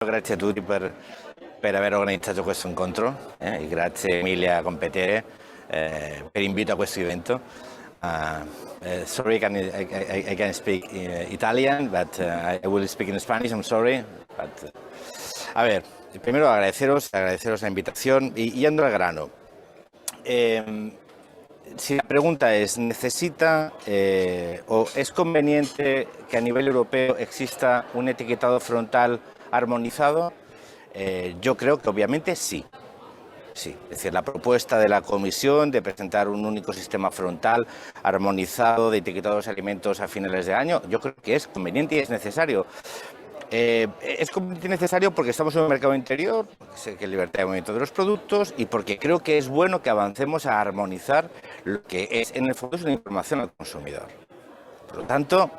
Grazie a tutti per aver organizzato questo incontro e grazie mille a Competere per l'invito a questo evento. Sorry, I can speak Italian, but I will speak in Spanish, I'm sorry. But, a ver, primero agradeceros la invitación y yendo al grano. Si la pregunta es, ¿necesita o es conveniente que a nivel europeo exista un etiquetado frontal armonizado? Yo creo que obviamente sí. Sí, es decir, la propuesta de la Comisión de presentar un único sistema frontal armonizado de etiquetados de alimentos a finales de año, yo creo que es conveniente y es necesario. Es conveniente y necesario porque estamos en un mercado interior, porque hay libertad de movimiento de los productos y porque creo que es bueno que avancemos a armonizar lo que es, en el fondo, es una información al consumidor. Por lo tanto,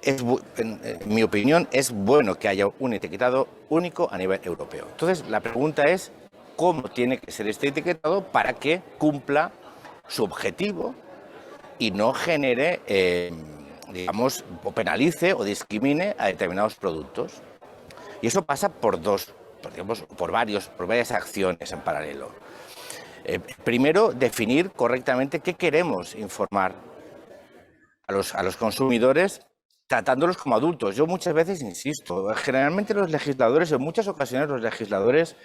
en mi opinión, es bueno que haya un etiquetado único a nivel europeo. Entonces, la pregunta es, ¿cómo tiene que ser este etiquetado para que cumpla su objetivo y no genere, digamos, o penalice o discrimine a determinados productos? Y eso pasa por varias acciones en paralelo. Primero, definir correctamente qué queremos informar a los consumidores, tratándolos como adultos. Yo muchas veces insisto, generalmente los legisladores, en muchas ocasiones los legisladores,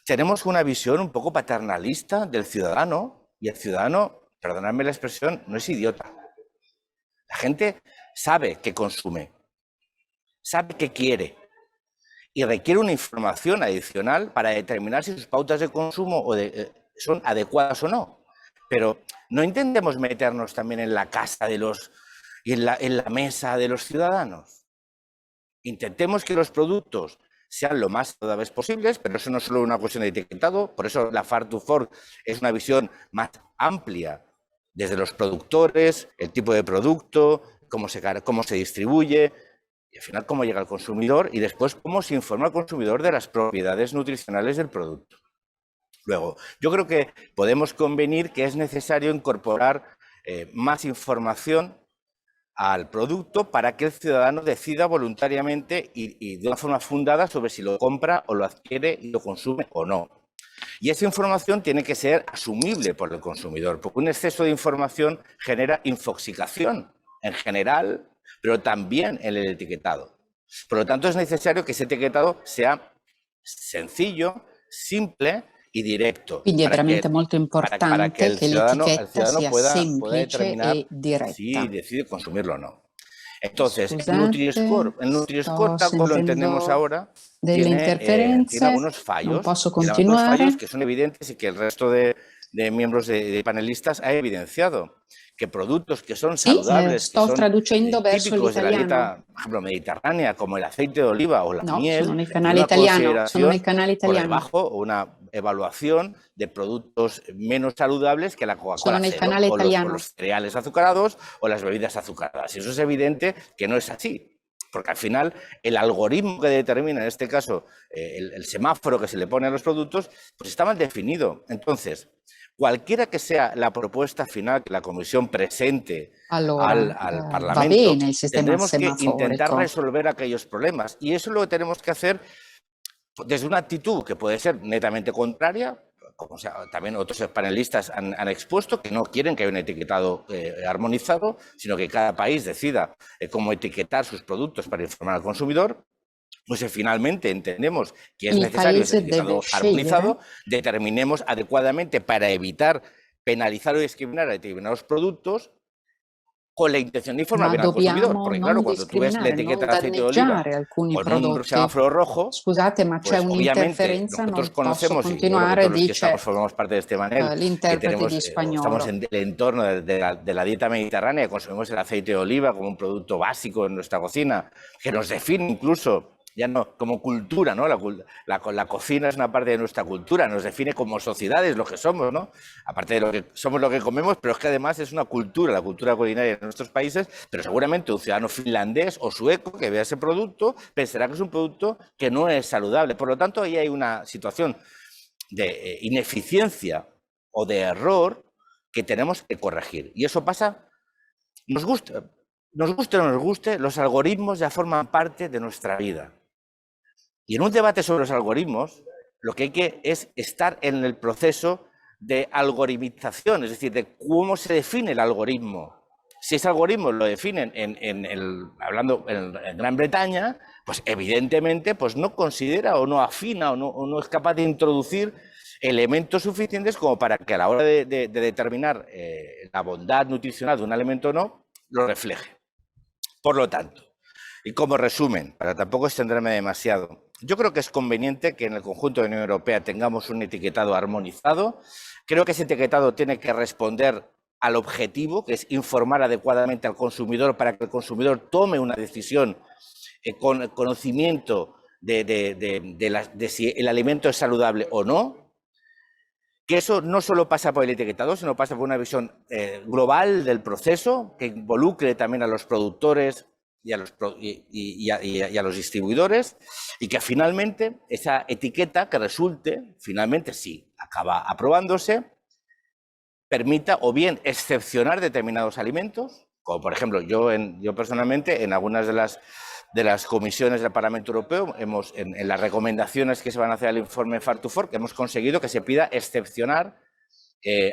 tenemos una visión un poco paternalista del ciudadano, y el ciudadano, perdonadme la expresión, no es idiota. La gente sabe qué consume, sabe qué quiere y requiere una información adicional para determinar si sus pautas de consumo son adecuadas o no. Pero no intentemos meternos también en la casa de y en la mesa de los ciudadanos. Intentemos que los productos sean lo más saludables posibles, pero eso no es solo una cuestión de etiquetado, por eso la Farm to Fork es una visión más amplia, desde los productores, el tipo de producto, cómo se distribuye, y al final cómo llega al consumidor, y después cómo se informa al consumidor de las propiedades nutricionales del producto. Luego, yo creo que podemos convenir que es necesario incorporar más información al producto para que el ciudadano decida voluntariamente y de una forma fundada sobre si lo compra o lo adquiere y lo consume o no. Y esa información tiene que ser asumible por el consumidor, porque un exceso de información genera infoxicación en general, pero también en el etiquetado. Por lo tanto, es necesario que ese etiquetado sea sencillo, simple y directo. Quindi è veramente molto importante che l'etichetta sia semplice determinar e diretta. si decide consumirlo o no. Entonces, Scusate, el Nutri-Score, tal como lo entendemos ahora, delle tiene interferenze, algunos fallos. non posso Tiene algunos continuare. fallos que son evidentes y que el resto de miembros de panelistas ha evidenciado. Que productos que son saludables, sto que son traducendo verso típicos de la l'italiano. dieta, por ejemplo, mediterránea, como el aceite de oliva o la No, miel, sono nel canale italiano, sono nel canale por italiano. debajo una evaluación de productos menos saludables que la Sono Coca-Cola nel cero, canale o italiano. los cereales azucarados o las bebidas azucaradas. Y eso es evidente que no es así. Porque al final el algoritmo que determina, en este caso, el semáforo que se le pone a los productos, pues está mal definido. Entonces, cualquiera que sea la propuesta final que la Comisión presente al Parlamento, va bene il sistema tendremos que intentar semaforico. resolver aquellos problemas. Y eso lo tenemos que hacer desde una actitud que puede ser netamente contraria, como también otros panelistas han expuesto, que no quieren que haya un etiquetado armonizado, sino que cada país decida cómo etiquetar sus productos para informar al consumidor. Pues si finalmente entendemos que es necesario ese etiquetado armonizado, determinemos adecuadamente para evitar penalizar o discriminar a determinados productos con la intención de informar bien al consumidor, porque claro, cuando tú ves la etiqueta de aceite de oliva con un semáforo rojo, scusate, ma c'è pues un'interferenza, nosotros non posso conocemos, continuare, y todos los que dice formamos parte de este panel, que l'interprete di spagnolo. estamos en el entorno de la dieta mediterránea, consumimos el aceite de oliva como un producto básico en nuestra cocina, que nos define incluso, ya no como cultura, ¿no? La cocina es una parte de nuestra cultura, nos define como sociedades lo que somos, ¿no? Aparte de lo que somos, lo que comemos, pero es que además es una cultura, la cultura culinaria de nuestros países, pero seguramente un ciudadano finlandés o sueco que vea ese producto pensará que es un producto que no es saludable. Por lo tanto, ahí hay una situación de ineficiencia o de error que tenemos que corregir. Y eso pasa, nos guste o no nos guste, los algoritmos ya forman parte de nuestra vida. Y en un debate sobre los algoritmos, lo que hay que es estar en el proceso de algoritmización, es decir, de cómo se define el algoritmo. Si ese algoritmo lo definen hablando en Gran Bretaña, pues evidentemente pues no considera o no afina o no es capaz de introducir elementos suficientes como para que a la hora de determinar la bondad nutricional de un alimento o no, lo refleje. Por lo tanto, y como resumen, para tampoco extenderme demasiado, yo creo que es conveniente que en el conjunto de la Unión Europea tengamos un etiquetado armonizado. Creo que ese etiquetado tiene que responder al objetivo, que es informar adecuadamente al consumidor para que el consumidor tome una decisión con conocimiento de si el alimento es saludable o no. Que eso no solo pasa por el etiquetado, sino pasa por una visión global del proceso, que involucre también a los productores y a los distribuidores, y que finalmente esa etiqueta que resulte, finalmente si acaba aprobándose, permita o bien excepcionar determinados alimentos, como por ejemplo yo personalmente en algunas de las comisiones del Parlamento Europeo, en las recomendaciones que se van a hacer al informe Farm to Fork, hemos conseguido que se pida excepcionar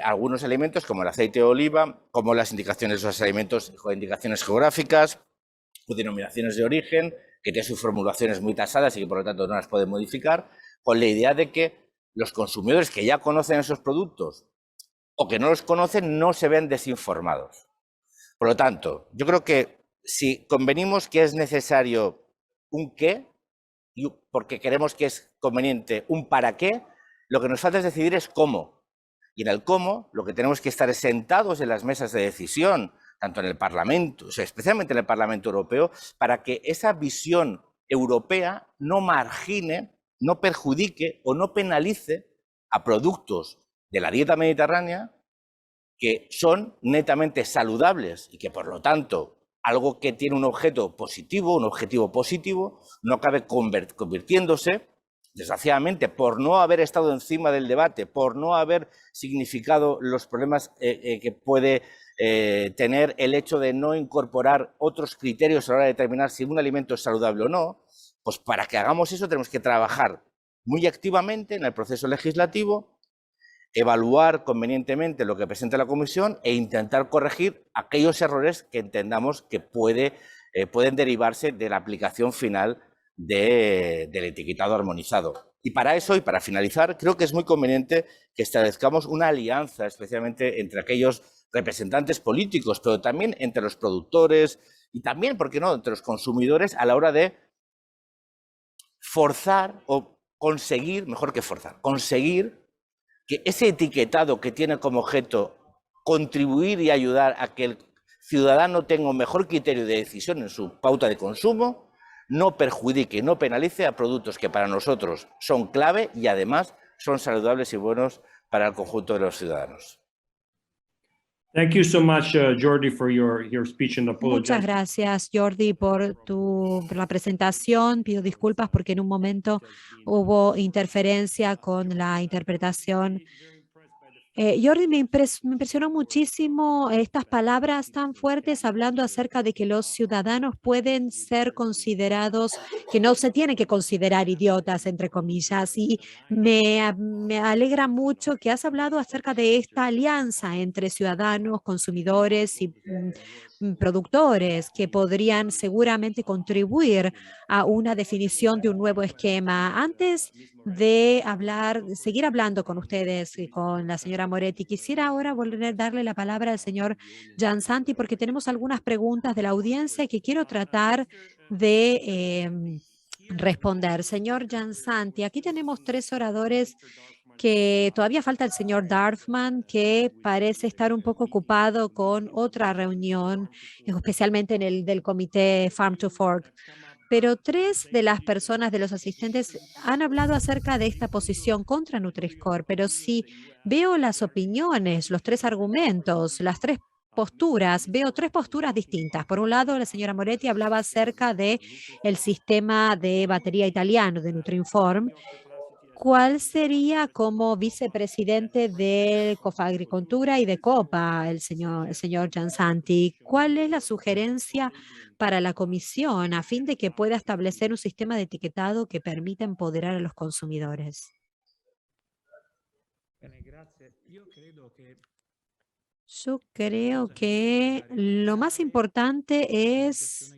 algunos alimentos como el aceite de oliva, como las indicaciones de los alimentos con indicaciones geográficas o denominaciones de origen, que tienen sus formulaciones muy tasadas y que por lo tanto no las pueden modificar, con la idea de que los consumidores que ya conocen esos productos o que no los conocen no se ven desinformados. Por lo tanto, yo creo que si convenimos que es necesario un qué, porque queremos que es conveniente un para qué, lo que nos falta es decidir es cómo. Y en el cómo, lo que tenemos que estar es sentados en las mesas de decisión, tanto en el Parlamento, o sea, especialmente en el Parlamento Europeo, para que esa visión europea no margine, no perjudique o no penalice a productos de la dieta mediterránea que son netamente saludables y que, por lo tanto, algo que tiene un objetivo positivo, no acabe convirtiéndose, desgraciadamente, por no haber estado encima del debate, por no haber significado los problemas que puede tener el hecho de no incorporar otros criterios a la hora de determinar si un alimento es saludable o no, pues para que hagamos eso tenemos que trabajar muy activamente en el proceso legislativo, evaluar convenientemente lo que presenta la Comisión e intentar corregir aquellos errores que entendamos que pueden derivarse de la aplicación final del etiquetado armonizado. Y para eso, y para finalizar, creo que es muy conveniente que establezcamos una alianza, especialmente entre aquellos representantes políticos, pero también entre los productores y también, ¿por qué no?, entre los consumidores a la hora de forzar o conseguir, mejor que forzar, conseguir que ese etiquetado que tiene como objeto contribuir y ayudar a que el ciudadano tenga un mejor criterio de decisión en su pauta de consumo, no perjudique, no penalice a productos que para nosotros son clave y además son saludables y buenos para el conjunto de los ciudadanos. Thank you so much, Jordi, for your speech and apologize. Muchas gracias, Jordi, por la presentación. Pido disculpas porque en un momento hubo interferencia con la interpretación. Jordi, me impresionó muchísimo estas palabras tan fuertes hablando acerca de que los ciudadanos pueden ser considerados, que no se tienen que considerar idiotas, entre comillas, y me alegra mucho que has hablado acerca de esta alianza entre ciudadanos, consumidores y productores que podrían seguramente contribuir a una definición de un nuevo esquema. Antes de seguir hablando con ustedes y con la señora Moretti, quisiera ahora darle la palabra al señor Giansanti porque tenemos algunas preguntas de la audiencia que quiero tratar de responder. Señor Giansanti, aquí tenemos 3 oradores que todavía falta el señor Darfman, que parece estar un poco ocupado con otra reunión, especialmente en el del comité Farm to Fork. Pero 3 de las personas, de los asistentes, han hablado acerca de esta posición contra Nutri-Score. Pero si veo las opiniones, los 3 argumentos, las 3 posturas, veo 3 posturas distintas. Por un lado, la señora Moretti hablaba acerca del sistema de batería italiano de Nutrinform, ¿Cuál sería como vicepresidente de Cofagricultura y de Copa, el señor Giansanti? ¿Cuál es la sugerencia para la comisión a fin de que pueda establecer un sistema de etiquetado que permita empoderar a los consumidores? Yo creo que lo más importante es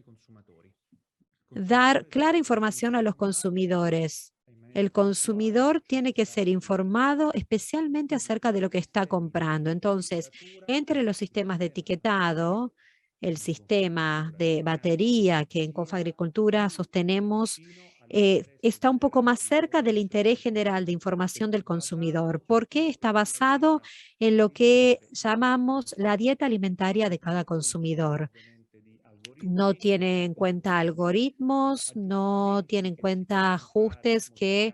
dar clara información a los consumidores. El consumidor tiene que ser informado especialmente acerca de lo que está comprando. Entonces, entre los sistemas de etiquetado, el sistema de batería que en Cofagricultura sostenemos, está un poco más cerca del interés general de información del consumidor, porque está basado en lo que llamamos la dieta alimentaria de cada consumidor. No tiene en cuenta algoritmos, no tiene en cuenta ajustes que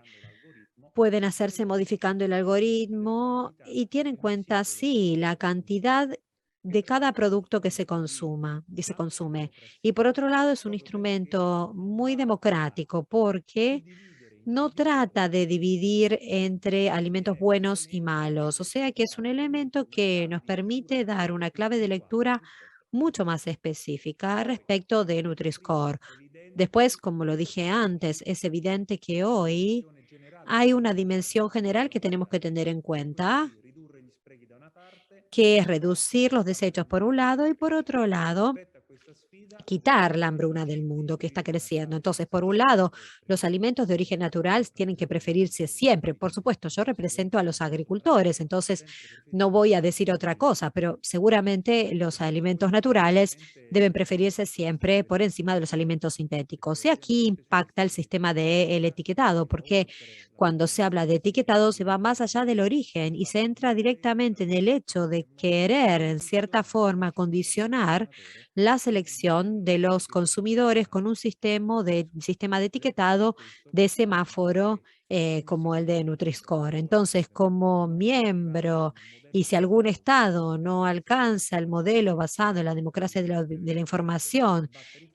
pueden hacerse modificando el algoritmo y tiene en cuenta, sí, la cantidad de cada producto que se consuma y se consume. Y por otro lado, es un instrumento muy democrático porque no trata de dividir entre alimentos buenos y malos, o sea que es un elemento que nos permite dar una clave de lectura mucho más específica respecto de Nutri-Score. Después, como lo dije antes, es evidente que hoy hay una dimensión general que tenemos que tener en cuenta, que es reducir los desechos por un lado y por otro lado quitar la hambruna del mundo que está creciendo. Entonces, por un lado, los alimentos de origen natural tienen que preferirse siempre. Por supuesto, yo represento a los agricultores, entonces no voy a decir otra cosa, pero seguramente los alimentos naturales deben preferirse siempre por encima de los alimentos sintéticos. Y aquí impacta el sistema del etiquetado, porque cuando se habla de etiquetado se va más allá del origen y se entra directamente en el hecho de querer, en cierta forma, condicionar la selección de los consumidores con un sistema de etiquetado de semáforo como el de Nutri-Score. Entonces, como miembro, y si algún Estado no alcanza el modelo basado en la democracia de la información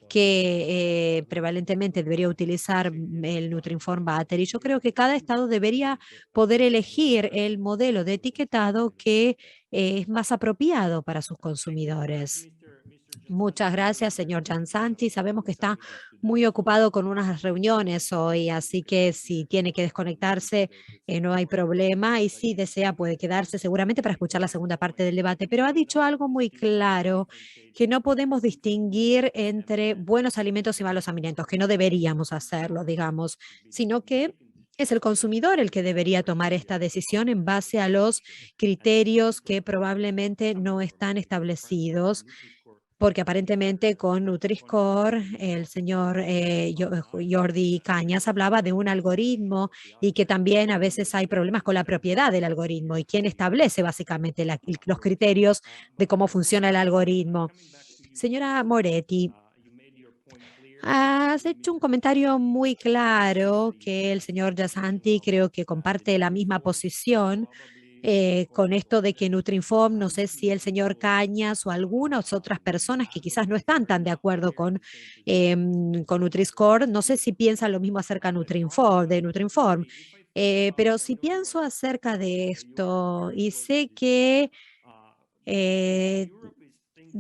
que prevalentemente debería utilizar el Nutri-Inform Battery, yo creo que cada Estado debería poder elegir el modelo de etiquetado que es más apropiado para sus consumidores. Muchas gracias, señor Giansanti. Sabemos que está muy ocupado con unas reuniones hoy, así que si tiene que desconectarse, no hay problema. Y si desea, puede quedarse seguramente para escuchar la segunda parte del debate. Pero ha dicho algo muy claro, que no podemos distinguir entre buenos alimentos y malos alimentos, que no deberíamos hacerlo, digamos, sino que es el consumidor el que debería tomar esta decisión en base a los criterios que probablemente no están establecidos porque aparentemente con Nutri-Score el señor Jordi Cañas hablaba de un algoritmo y que también a veces hay problemas con la propiedad del algoritmo y quién establece básicamente los criterios de cómo funciona el algoritmo. Señora Moretti, has hecho un comentario muy claro que el señor Giansanti creo que comparte la misma posición con esto de que Nutrinform, no sé si el señor Cañas o algunas otras personas que quizás no están tan de acuerdo con Nutri-Score, no sé si piensan lo mismo acerca de Nutrinform, pero si pienso acerca de esto y sé que le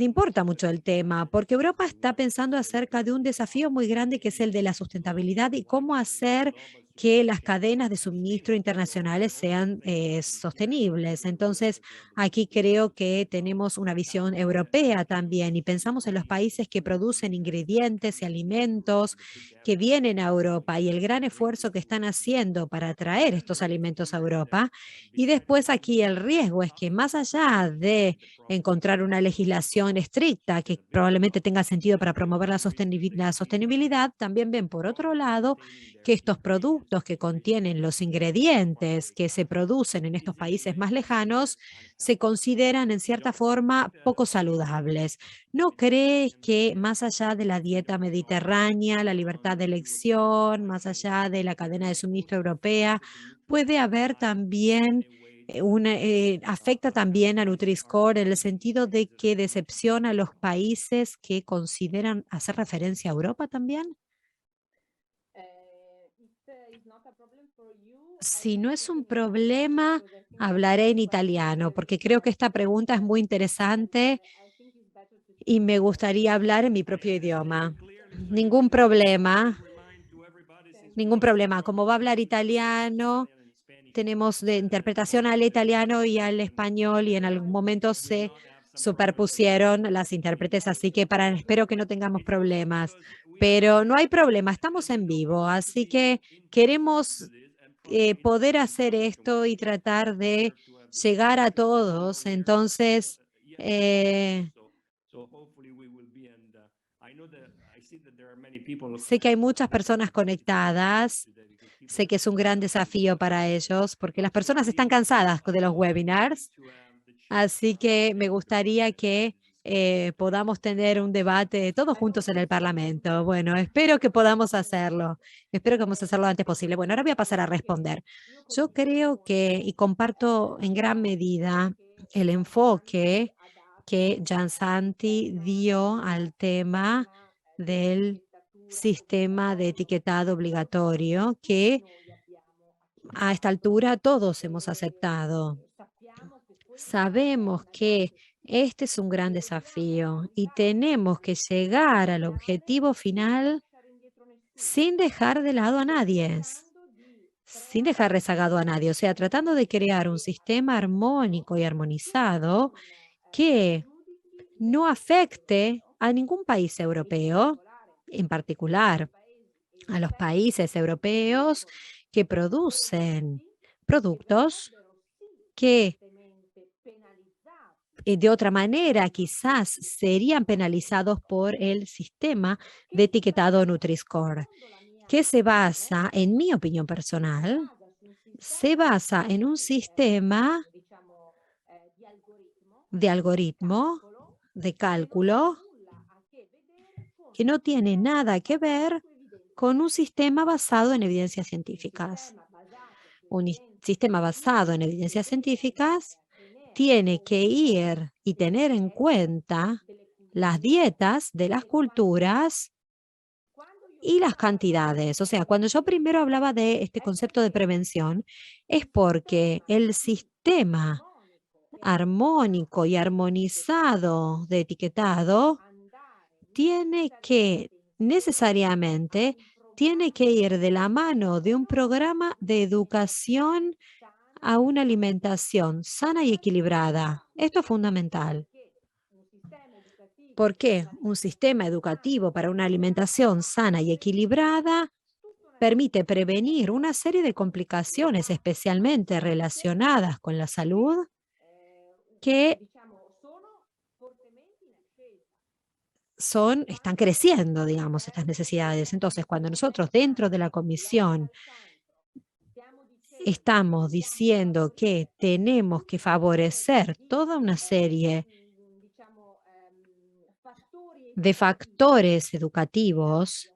importa mucho el tema, porque Europa está pensando acerca de un desafío muy grande que es el de la sustentabilidad y cómo hacer que las cadenas de suministro internacionales sean sostenibles. Entonces, aquí creo que tenemos una visión europea también y pensamos en los países que producen ingredientes y alimentos que vienen a Europa y el gran esfuerzo que están haciendo para traer estos alimentos a Europa. Y después aquí el riesgo es que más allá de encontrar una legislación estricta que probablemente tenga sentido para promover la sostenibilidad, también ven por otro lado que estos productos que contienen los ingredientes que se producen en estos países más lejanos se consideran en cierta forma poco saludables. ¿No crees que más allá de la dieta mediterránea, la libertad de elección, más allá de la cadena de suministro europea, puede haber también afecta también a Nutri-Score en el sentido de que decepciona a los países que consideran hacer referencia a Europa también? Si no es un problema, hablaré en italiano, porque creo que esta pregunta es muy interesante y me gustaría hablar en mi propio idioma. Ningún problema, ningún problema. Como va a hablar italiano, tenemos de interpretación al italiano y al español y en algún momento se superpusieron las intérpretes, así que espero que no tengamos problemas. Pero no hay problema, estamos en vivo, así que queremos poder hacer esto y tratar de llegar a todos. Entonces, sé que hay muchas personas conectadas. Sé que es un gran desafío para ellos porque las personas están cansadas de los webinars. Así que me gustaría que podamos tener un debate todos juntos en el Parlamento. Bueno, espero que podamos hacerlo. Espero que podamos hacerlo lo antes posible. Bueno, ahora voy a pasar a responder. Yo creo que, y comparto en gran medida el enfoque que Giansanti dio al tema del sistema de etiquetado obligatorio que a esta altura todos hemos aceptado. Sabemos que este es un gran desafío y tenemos que llegar al objetivo final sin dejar de lado a nadie, sin dejar rezagado a nadie, o sea, tratando de crear un sistema armónico y armonizado que no afecte a ningún país europeo, en particular a los países europeos que producen productos que de otra manera quizás serían penalizados por el sistema de etiquetado Nutri-Score, que se basa, en mi opinión personal, se basa en un sistema de algoritmo, de cálculo, que no tiene nada que ver con un sistema basado en evidencias científicas. Un sistema basado en evidencias científicas tiene que ir y tener en cuenta las dietas de las culturas y las cantidades. O sea, cuando yo primero hablaba de este concepto de prevención, es porque el sistema armónico y armonizado de etiquetado tiene que necesariamente tiene que ir de la mano de un programa de educación a una alimentación sana y equilibrada. Esto es fundamental. Porque un sistema educativo para una alimentación sana y equilibrada permite prevenir una serie de complicaciones, especialmente relacionadas con la salud, que están creciendo, digamos, estas necesidades. Entonces, cuando nosotros dentro de la comisión estamos diciendo que tenemos que favorecer toda una serie de factores educativos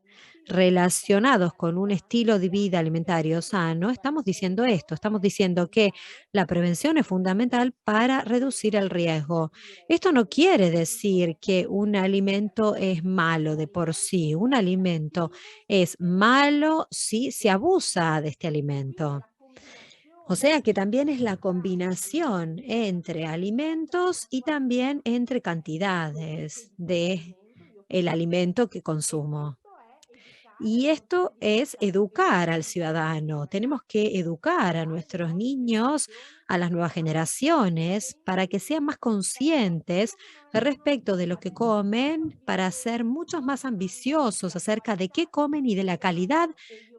relacionados con un estilo de vida alimentario sano, estamos diciendo esto, estamos diciendo que la prevención es fundamental para reducir el riesgo. Esto no quiere decir que un alimento es malo de por sí. Un alimento es malo si se abusa de este alimento. O sea que también es la combinación entre alimentos y también entre cantidades de el alimento que consumo. Y esto es educar al ciudadano. Tenemos que educar a nuestros niños, a las nuevas generaciones, para que sean más conscientes respecto de lo que comen, para ser muchos más ambiciosos acerca de qué comen y de la calidad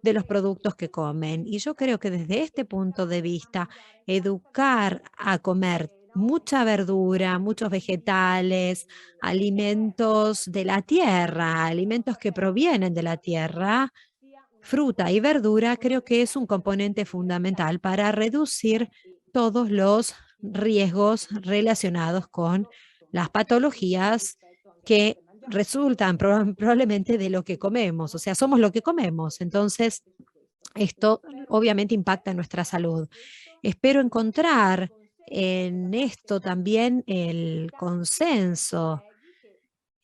de los productos que comen. Y yo creo que desde este punto de vista, educar a comer mucha verdura, muchos vegetales, alimentos de la tierra, alimentos que provienen de la tierra, fruta y verdura, creo que es un componente fundamental para reducir todos los riesgos relacionados con las patologías que resultan probablemente de lo que comemos. O sea, somos lo que comemos. Entonces, esto obviamente impacta en nuestra salud. Espero encontrar en esto también el consenso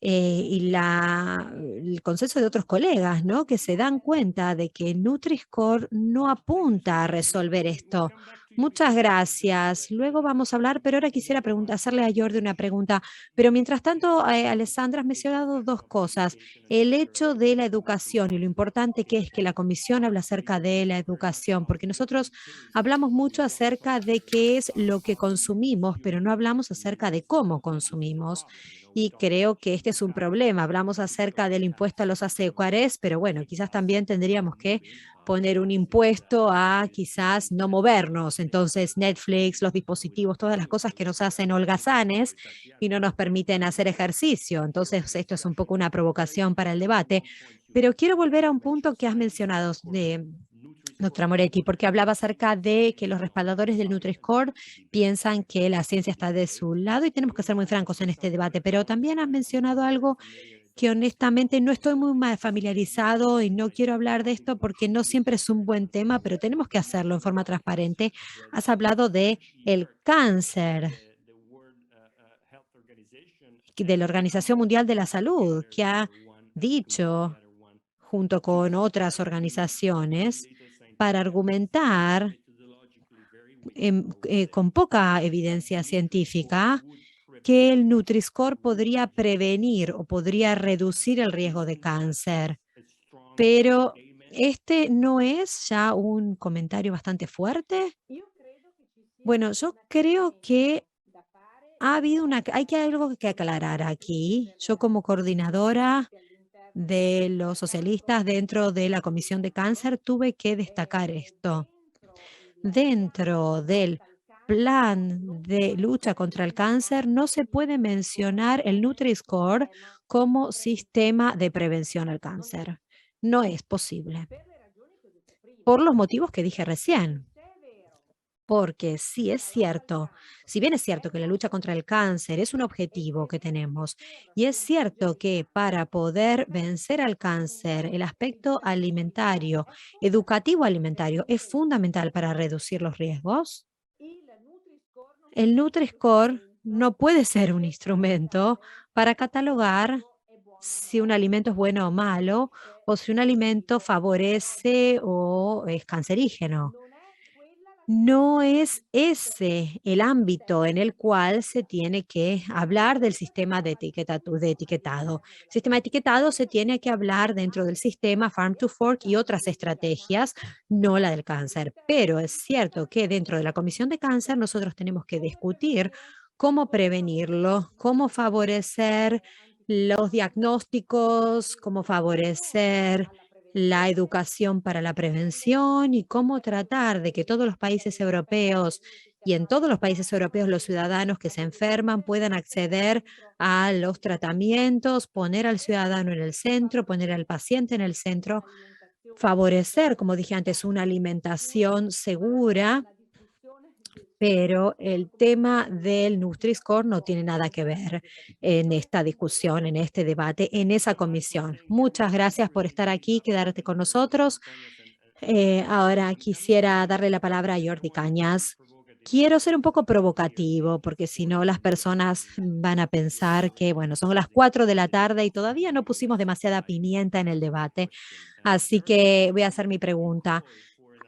y el consenso de otros colegas, ¿no? Que se dan cuenta de que Nutri-Score no apunta a resolver esto. Muchas gracias. Luego vamos a hablar, pero ahora quisiera hacerle a Jordi una pregunta. Pero mientras tanto, Alessandra, has mencionado dos cosas. El hecho de la educación y lo importante que es que la Comisión habla acerca de la educación, porque nosotros hablamos mucho acerca de qué es lo que consumimos, pero no hablamos acerca de cómo consumimos. Y creo que este es un problema. Hablamos acerca del impuesto a los azúcares, pero bueno, quizás también tendríamos que poner un impuesto a quizás no movernos. Entonces, Netflix, los dispositivos, todas las cosas que nos hacen holgazanes y no nos permiten hacer ejercicio. Entonces, esto es un poco una provocación para el debate. Pero quiero volver a un punto que has mencionado, doctora Moretti, porque hablaba acerca de que los respaldadores del Nutri-Score piensan que la ciencia está de su lado y tenemos que ser muy francos en este debate, pero también has mencionado algo que honestamente no estoy muy familiarizado y no quiero hablar de esto porque no siempre es un buen tema, pero tenemos que hacerlo en forma transparente. Has hablado de el cáncer, de la Organización Mundial de la Salud, que ha dicho, junto con otras organizaciones, para argumentar con poca evidencia científica que el Nutri-Score podría prevenir o podría reducir el riesgo de cáncer. Pero este no es ya un comentario bastante fuerte. Bueno, yo creo que hay algo que aclarar aquí. Yo como coordinadora de los socialistas dentro de la Comisión de Cáncer tuve que destacar esto. Dentro del plan de lucha contra el cáncer no se puede mencionar el Nutri-Score como sistema de prevención al cáncer. No es posible. Por los motivos que dije recién. Porque sí es cierto, si bien es cierto que la lucha contra el cáncer es un objetivo que tenemos, y es cierto que para poder vencer al cáncer, el aspecto alimentario, educativo alimentario, es fundamental para reducir los riesgos, el Nutri-Score no puede ser un instrumento para catalogar si un alimento es bueno o malo, o si un alimento favorece o es cancerígeno. No es ese el ámbito en el cual se tiene que hablar del sistema de etiquetado. El sistema de etiquetado se tiene que hablar dentro del sistema Farm to Fork y otras estrategias, no la del cáncer. Pero es cierto que dentro de la Comisión de Cáncer nosotros tenemos que discutir cómo prevenirlo, cómo favorecer los diagnósticos, cómo favorecer la educación para la prevención y cómo tratar de que todos los países europeos y en todos los países europeos los ciudadanos que se enferman puedan acceder a los tratamientos, poner al ciudadano en el centro, poner al paciente en el centro, favorecer, como dije antes, una alimentación segura, pero el tema del Nutri-Score no tiene nada que ver en esta discusión, en este debate, en esa comisión. Muchas gracias por estar aquí, quedarte con nosotros. Ahora quisiera darle la palabra a Jordi Cañas. Quiero ser un poco provocativo, porque si no las personas van a pensar que, bueno, son las 4 de la tarde y todavía no pusimos demasiada pimienta en el debate. Así que voy a hacer mi pregunta.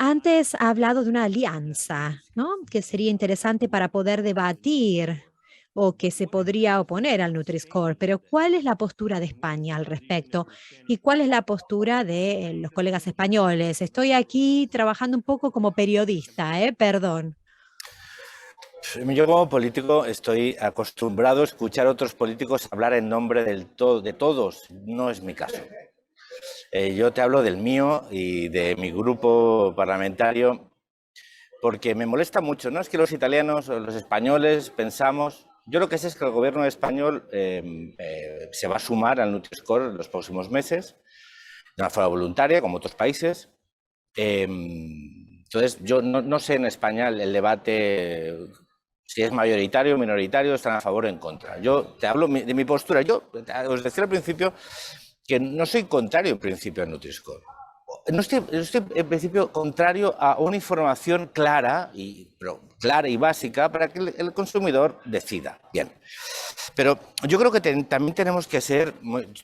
Antes ha hablado de una alianza, ¿no? Que sería interesante para poder debatir o que se podría oponer al Nutri-Score, pero ¿cuál es la postura de España al respecto? ¿Y cuál es la postura de los colegas españoles? Estoy aquí trabajando un poco como periodista, perdón. Yo como político estoy acostumbrado a escuchar a otros políticos hablar en nombre de todos, no es mi caso. Yo te hablo del mío y de mi grupo parlamentario porque me molesta mucho, ¿no? Es que los italianos o los españoles pensamos... Yo lo que sé es que el gobierno español se va a sumar al Nutri-Score en los próximos meses, de una forma voluntaria, como otros países. Entonces, yo no sé en España el debate, si es mayoritario o minoritario, están a favor o en contra. Yo te hablo de mi postura. Yo os decía al principio que no soy contrario en principio al Nutri-Score. No estoy en principio contrario a una información clara y básica para que el consumidor decida. Bien. Pero yo creo que también tenemos que ser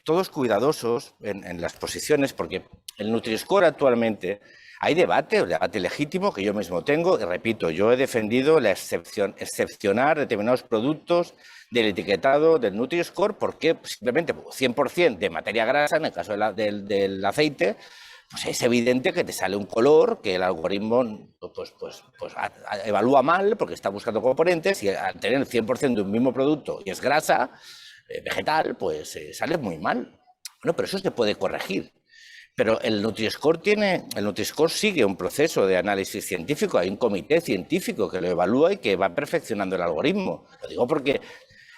todos cuidadosos en las posiciones, porque el Nutri-Score actualmente hay debate legítimo que yo mismo tengo, y repito, yo he defendido la excepcionar determinados productos del etiquetado del Nutri-Score porque simplemente 100% de materia grasa, en el caso del aceite, pues es evidente que te sale un color que el algoritmo pues evalúa mal porque está buscando componentes, y al tener el 100% de un mismo producto y es grasa vegetal, pues sale muy mal. Bueno, pero eso se puede corregir. Pero el Nutri-Score sigue un proceso de análisis científico, hay un comité científico que lo evalúa y que va perfeccionando el algoritmo. Lo digo porque...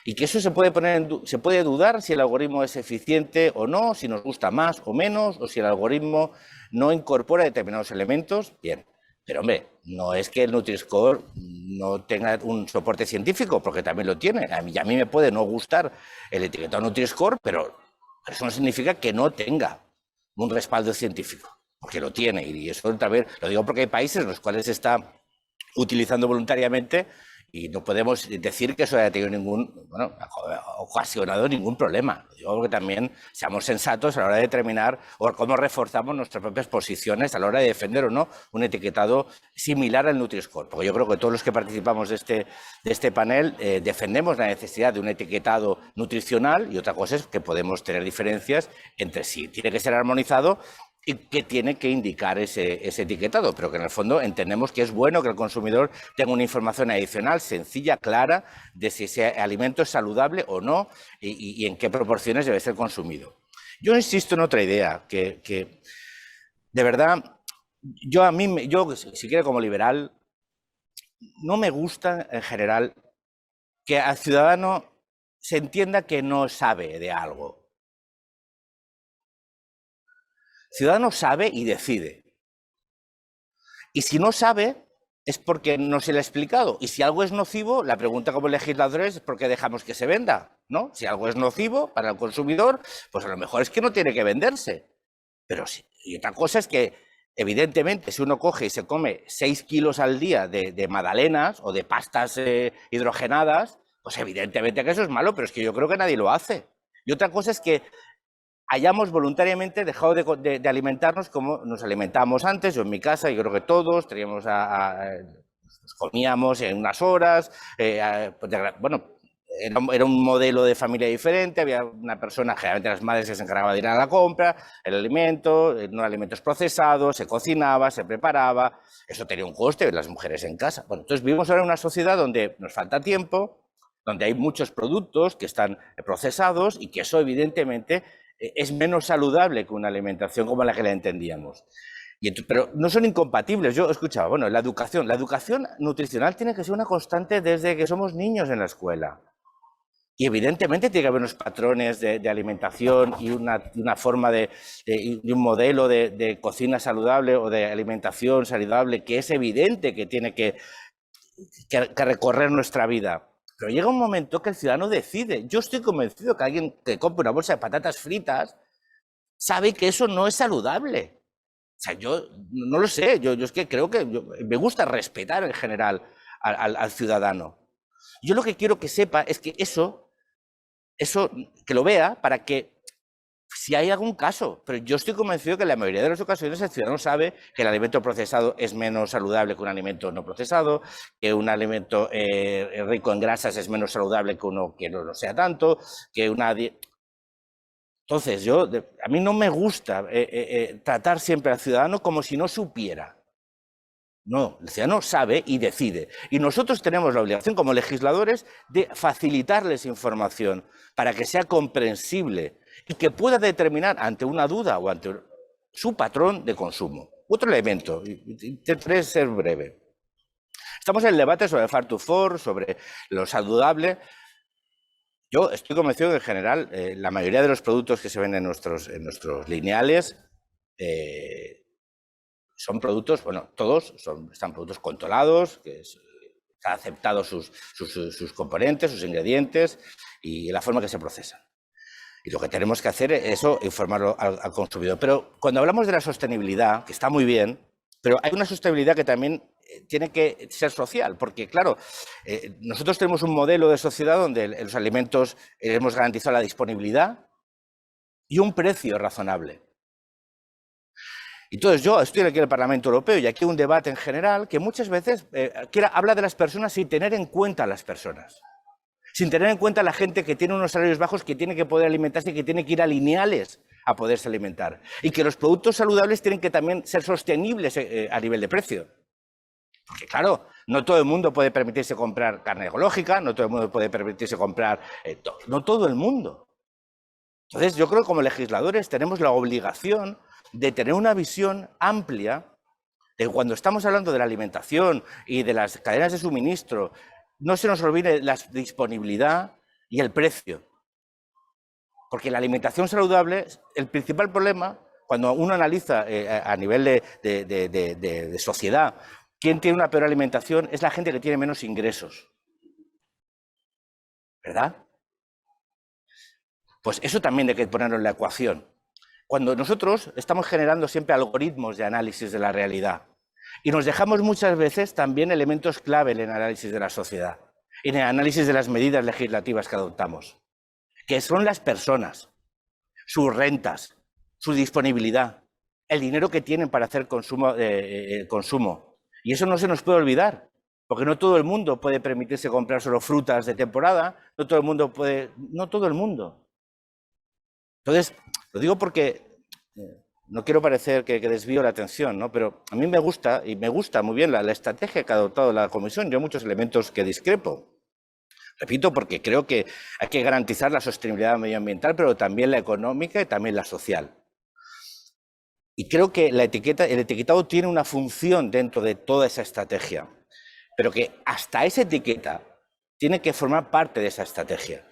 Y que eso se puede dudar si el algoritmo es eficiente o no, si nos gusta más o menos, o si el algoritmo no incorpora determinados elementos, bien. Pero, hombre, no es que el Nutri-Score no tenga un soporte científico, porque también lo tiene. A mí me puede no gustar el etiquetado Nutri-Score, pero eso no significa que no tenga un respaldo científico, porque lo tiene. Y eso también lo digo porque hay países en los cuales se está utilizando voluntariamente y no podemos decir que eso haya tenido ocasionado ningún problema. Digo porque también seamos sensatos a la hora de determinar o cómo reforzamos nuestras propias posiciones a la hora de defender o no un etiquetado similar al Nutri-Score. Porque yo creo que todos los que participamos de este panel defendemos la necesidad de un etiquetado nutricional, y otra cosa es que podemos tener diferencias entre si tiene que ser armonizado y que tiene que indicar ese etiquetado, pero que en el fondo entendemos que es bueno que el consumidor tenga una información adicional, sencilla, clara, de si ese alimento es saludable o no y en qué proporciones debe ser consumido. Yo insisto en otra idea, que de verdad, yo si quiere como liberal, no me gusta en general que al ciudadano se entienda que no sabe de algo. El ciudadano sabe y decide. Y si no sabe, es porque no se le ha explicado. Y si algo es nocivo, la pregunta como legisladores es ¿por qué dejamos que se venda? ¿No? Si algo es nocivo para el consumidor, pues a lo mejor es que no tiene que venderse. Pero sí. Y otra cosa es que, evidentemente, si uno coge y se come 6 kilos al día de magdalenas o de pastas hidrogenadas, pues evidentemente que eso es malo, pero es que yo creo que nadie lo hace. Y otra cosa es que hayamos voluntariamente dejado de alimentarnos como nos alimentábamos antes. Yo en mi casa, yo creo que todos teníamos comíamos en unas horas, bueno, era un modelo de familia diferente, había una persona, generalmente las madres, que se encargaba de ir a la compra, el alimento, no alimentos procesados, se cocinaba, se preparaba, eso tenía un coste, las mujeres en casa. Bueno, entonces vivimos ahora en una sociedad donde nos falta tiempo, donde hay muchos productos que están procesados y que eso evidentemente es menos saludable que una alimentación como la que la entendíamos. Pero no son incompatibles. Yo escuchaba, bueno, la educación nutricional tiene que ser una constante desde que somos niños en la escuela. Y evidentemente tiene que haber unos patrones de alimentación y una forma y un modelo de cocina saludable o de alimentación saludable que es evidente que tiene que recorrer nuestra vida. Pero llega un momento que el ciudadano decide. Yo estoy convencido que alguien que compre una bolsa de patatas fritas sabe que eso no es saludable. O sea, yo no lo sé, yo es que creo que me gusta respetar en general al ciudadano. Yo lo que quiero que sepa es que eso que lo vea para que si hay algún caso, pero yo estoy convencido que en la mayoría de las ocasiones el ciudadano sabe que el alimento procesado es menos saludable que un alimento no procesado, que un alimento rico en grasas es menos saludable que uno que no lo sea tanto, que Entonces, a mí no me gusta tratar siempre al ciudadano como si no supiera. No, el ciudadano sabe y decide. Y nosotros tenemos la obligación como legisladores de facilitarles información para que sea comprensible y que pueda determinar ante una duda o ante su patrón de consumo. Otro elemento, intentaré ser breve. Estamos en el debate sobre el Farm to Fork, sobre lo saludable. Yo estoy convencido que en general la mayoría de los productos que se venden en nuestros lineales son productos, bueno, todos están productos controlados, que están aceptados sus componentes, sus ingredientes y la forma que se procesan. Y lo que tenemos que hacer es eso, informarlo al consumidor. Pero cuando hablamos de la sostenibilidad, que está muy bien, pero hay una sostenibilidad que también tiene que ser social, porque claro, nosotros tenemos un modelo de sociedad donde en los alimentos hemos garantizado la disponibilidad y un precio razonable. Entonces yo estoy aquí en el Parlamento Europeo y aquí hay un debate en general que muchas veces habla de las personas sin tener en cuenta a las personas, sin tener en cuenta a la gente que tiene unos salarios bajos, que tiene que poder alimentarse y que tiene que ir a lineales a poderse alimentar. Y que los productos saludables tienen que también ser sostenibles a nivel de precio. Porque claro, no todo el mundo puede permitirse comprar carne ecológica, no todo el mundo puede permitirse comprar... no todo el mundo. Entonces yo creo que como legisladores tenemos la obligación de tener una visión amplia de cuando estamos hablando de la alimentación y de las cadenas de suministro, no se nos olvide la disponibilidad y el precio. Porque la alimentación saludable, el principal problema, cuando uno analiza a nivel de sociedad, quién tiene una peor alimentación, es la gente que tiene menos ingresos. ¿Verdad? Pues eso también hay que ponerlo en la ecuación. Cuando nosotros estamos generando siempre algoritmos de análisis de la realidad y nos dejamos muchas veces también elementos clave en el análisis de la sociedad y en el análisis de las medidas legislativas que adoptamos, que son las personas, sus rentas, su disponibilidad, el dinero que tienen para hacer consumo. Y eso no se nos puede olvidar, porque no todo el mundo puede permitirse comprar solo frutas de temporada, no todo el mundo puede, no todo el mundo. Entonces, lo digo porque no quiero parecer que desvío la atención, ¿no? Pero a mí me gusta, y me gusta muy bien la estrategia que ha adoptado la Comisión. Yo hay muchos elementos que discrepo. Repito, porque creo que hay que garantizar la sostenibilidad medioambiental, pero también la económica y también la social. Y creo que el etiquetado tiene una función dentro de toda esa estrategia, pero que hasta esa etiqueta tiene que formar parte de esa estrategia.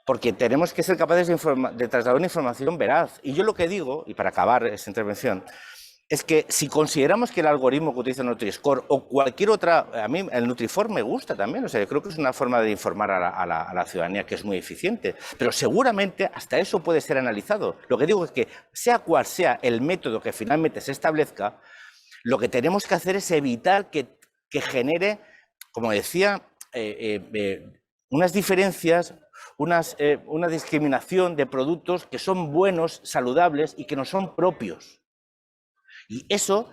Porque tenemos que ser capaces de trasladar una información veraz. Y yo lo que digo, y para acabar esta intervención, es que si consideramos que el algoritmo que utiliza Nutri-Score o cualquier otra, a mí el Nutriform me gusta también, o sea, yo creo que es una forma de informar a la ciudadanía que es muy eficiente, pero seguramente hasta eso puede ser analizado. Lo que digo es que sea cual sea el método que finalmente se establezca, lo que tenemos que hacer es evitar que genere, como decía, unas diferencias, una discriminación de productos que son buenos, saludables y que no son propios. Y eso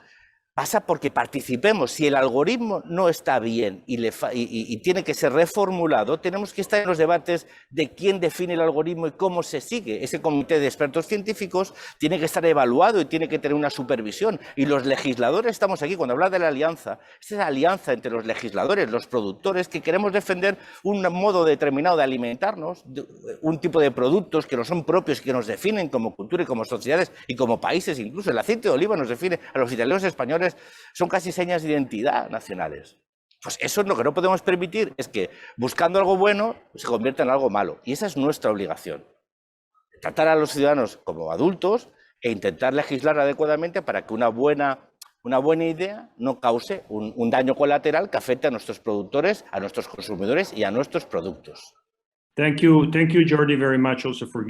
pasa porque participemos. Si el algoritmo no está bien y tiene que ser reformulado, tenemos que estar en los debates de quién define el algoritmo y cómo se sigue. Ese comité de expertos científicos tiene que estar evaluado y tiene que tener una supervisión. Y los legisladores estamos aquí, cuando habla de la alianza, esa es la alianza entre los legisladores, los productores, que queremos defender un modo determinado de alimentarnos, un tipo de productos que no son propios, que nos definen como cultura y como sociedades y como países. Incluso el aceite de oliva nos define a los italianos españoles. Son casi señas de identidad nacionales. Pues eso lo que no podemos permitir es que buscando algo bueno se convierta en algo malo. Y esa es nuestra obligación. Tratar a los ciudadanos como adultos e intentar legislar adecuadamente para que una buena idea no cause un daño colateral que afecte a nuestros productores, a nuestros consumidores y a nuestros productos. Thank you, Jordi, very much also for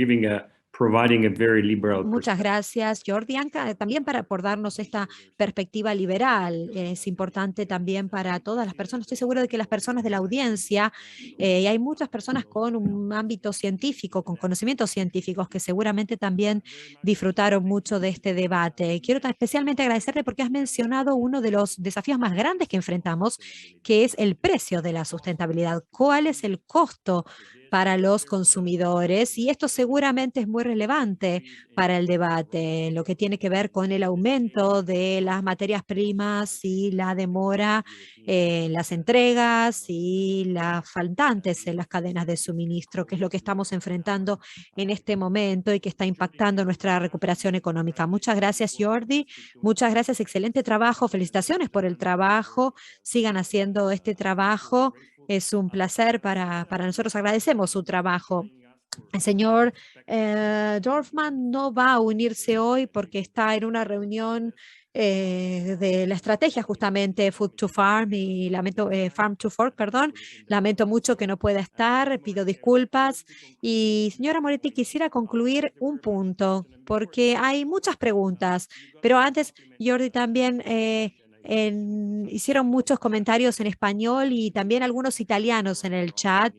providing a very liberal Muchas gracias, Jordi, también por darnos esta perspectiva liberal. Es importante también para todas las personas. Estoy seguro de que las personas de la audiencia, y hay muchas personas con un ámbito científico, con conocimientos científicos, que seguramente también disfrutaron mucho de este debate. Quiero especialmente agradecerle porque has mencionado uno de los desafíos más grandes que enfrentamos, que es el precio de la sustentabilidad. ¿Cuál es el costo para los consumidores? Y esto seguramente es muy relevante para el debate, lo que tiene que ver con el aumento de las materias primas y la demora en las entregas y las faltantes en las cadenas de suministro, que es lo que estamos enfrentando en este momento y que está impactando nuestra recuperación económica. Muchas gracias, Jordi. Muchas gracias. Excelente trabajo. Felicitaciones por el trabajo. Sigan haciendo este trabajo. Es un placer para nosotros. Agradecemos su trabajo. El señor Dorfman no va a unirse hoy porque está en una reunión de la estrategia justamente Food to Farm y Farm to Fork, perdón. Lamento mucho que no pueda estar, pido disculpas. Y señora Moretti, quisiera concluir un punto porque hay muchas preguntas, pero antes, Jordi, también Hicieron muchos comentarios en español y también algunos italianos en el chat.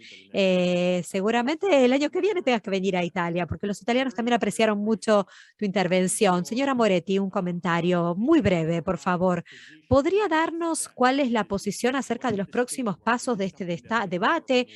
Seguramente el año que viene tengas que venir a Italia, porque los italianos también apreciaron mucho tu intervención. Señora Moretti, un comentario muy breve, por favor. ¿Podría darnos cuál es la posición acerca de los próximos pasos de este debate?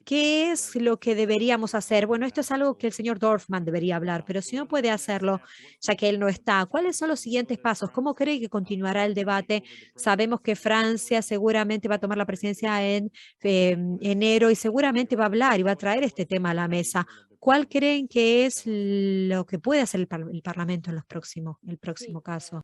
¿Qué es lo que deberíamos hacer? Bueno, esto es algo que el señor Dorfman debería hablar, pero si no puede hacerlo, ya que él no está, ¿cuáles son los siguientes pasos? ¿Cómo cree que continuará el debate? Sabemos que Francia seguramente va a tomar la presidencia en enero y seguramente va a hablar y va a traer este tema a la mesa. ¿Cuál creen que es lo que puede hacer el Parlamento en el próximo caso?